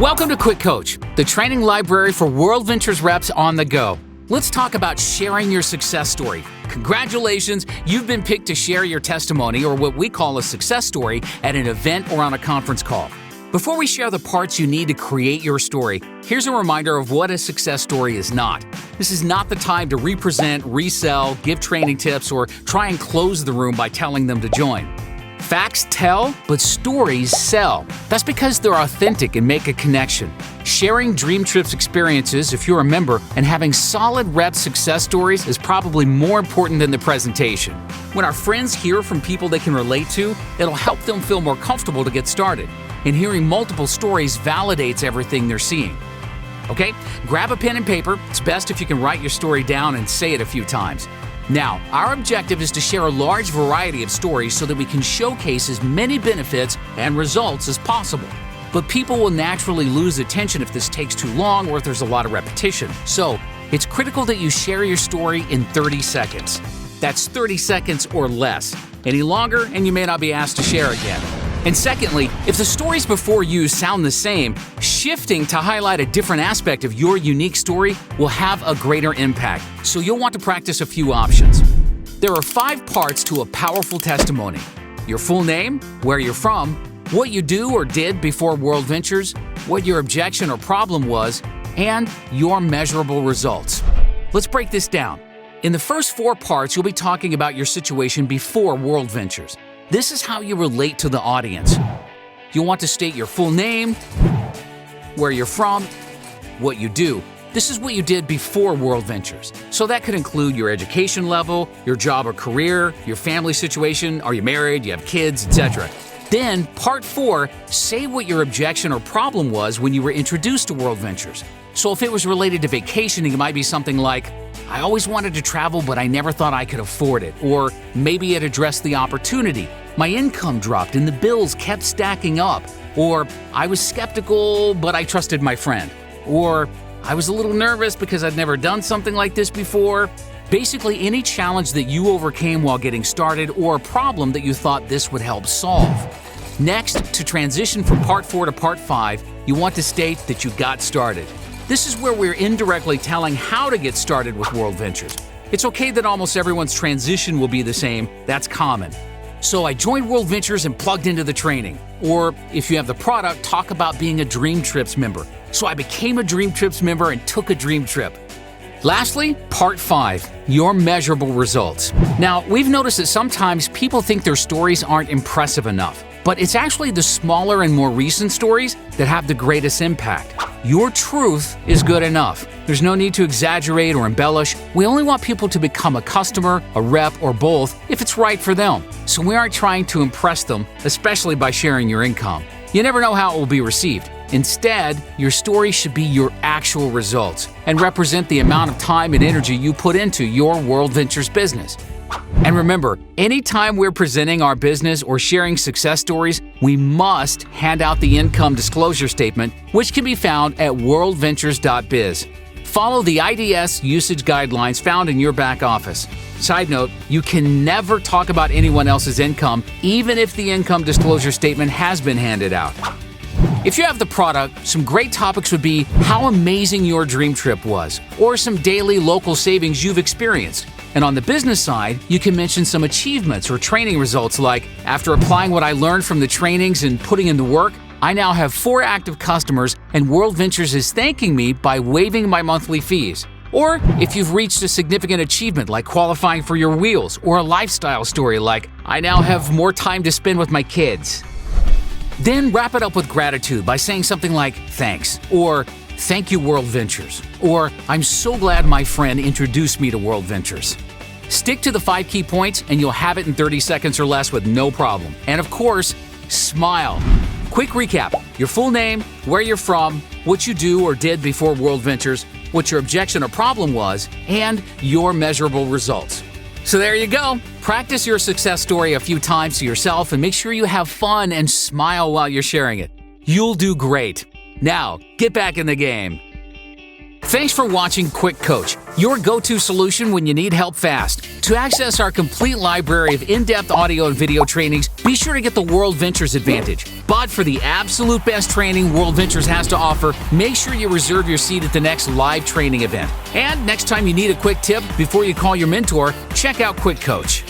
Welcome to QuickCoach, the training library for WorldVentures reps on the go. Let's talk about sharing your success story. Congratulations, you've been picked to share your testimony, or what we call a success story, at an event or on a conference call. Before we share the parts you need to create your story, here's a reminder of what a success story is not. This is not the time to represent, resell, give training tips, or try and close the room by telling them to join. Facts tell, but stories sell. That's because they're authentic and make a connection. Sharing Dream Trips experiences, if you're a member, and having solid rep success stories is probably more important than the presentation. When our friends hear from people they can relate to, it'll help them feel more comfortable to get started. And hearing multiple stories validates everything they're seeing. Okay, grab a pen and paper. It's best if you can write your story down and say it a few times. Now, our objective is to share a large variety of stories so that we can showcase as many benefits and results as possible. But people will naturally lose attention if this takes too long or if there's a lot of repetition. So, it's critical that you share your story in 30 seconds. That's 30 seconds or less. Any longer, and you may not be asked to share again. And secondly, if the stories before you sound the same, shifting to highlight a different aspect of your unique story will have a greater impact. So you'll want to practice a few options. There are 5 parts to a powerful testimony: your full name, where you're from, what you do or did before WorldVentures, what your objection or problem was, and your measurable results. Let's break this down. In the first 4 parts, you'll be talking about your situation before WorldVentures. This is how you relate to the audience. You'll want to state your full name, where you're from, what you do. This is what you did before WorldVentures. So that could include your education level, your job or career, your family situation, are you married, you have kids, etc. Then, part 4, say what your objection or problem was when you were introduced to WorldVentures. So if it was related to vacationing, it might be something like, I always wanted to travel, but I never thought I could afford it. Or maybe it addressed the opportunity. My income dropped and the bills kept stacking up. Or I was skeptical, but I trusted my friend. Or I was a little nervous because I'd never done something like this before. Basically, any challenge that you overcame while getting started, or a problem that you thought this would help solve. Next, to transition from part 4 to part 5, you want to state that you got started. This is where we're indirectly telling how to get started with WorldVentures. It's okay that almost everyone's transition will be the same. That's common. So I joined WorldVentures and plugged into the training. Or if you have the product, talk about being a Dream Trips member. So I became a Dream Trips member and took a dream trip. Lastly, part 5, your measurable results. Now, we've noticed that sometimes people think their stories aren't impressive enough, but it's actually the smaller and more recent stories that have the greatest impact. Your truth is good enough. There's no need to exaggerate or embellish. We only want people to become a customer, a rep, or both if it's right for them. So we aren't trying to impress them, especially by sharing your income. You never know how it will be received. Instead, your story should be your actual results and represent the amount of time and energy you put into your WorldVentures business. And remember, anytime we're presenting our business or sharing success stories, we must hand out the income disclosure statement, which can be found at worldventures.biz. Follow the IDS usage guidelines found in your back office. Side note, you can never talk about anyone else's income, even if the income disclosure statement has been handed out. If you have the product, some great topics would be how amazing your dream trip was, or some daily local savings you've experienced. And on the business side, you can mention some achievements or training results like, after applying what I learned from the trainings and putting in the work, I now have 4 active customers and WorldVentures is thanking me by waiving my monthly fees. Or if you've reached a significant achievement like qualifying for your wheels, or a lifestyle story like, I now have more time to spend with my kids. Then wrap it up with gratitude by saying something like, thanks, or thank you, WorldVentures, or I'm so glad my friend introduced me to WorldVentures. Stick to the 5 key points and you'll have it in 30 seconds or less with no problem. And of course, smile. Quick recap: your full name, where you're from, what you do or did before WorldVentures, what your objection or problem was, and your measurable results. So there you go. Practice your success story a few times to yourself and make sure you have fun and smile while you're sharing it. You'll do great. Now, get back in the game. Thanks for watching QuickCoach, your go-to solution when you need help fast. To access our complete library of in-depth audio and video trainings, be sure to get the WorldVentures Advantage. But for the absolute best training WorldVentures has to offer, make sure you reserve your seat at the next live training event. And next time you need a quick tip before you call your mentor, check out QuickCoach.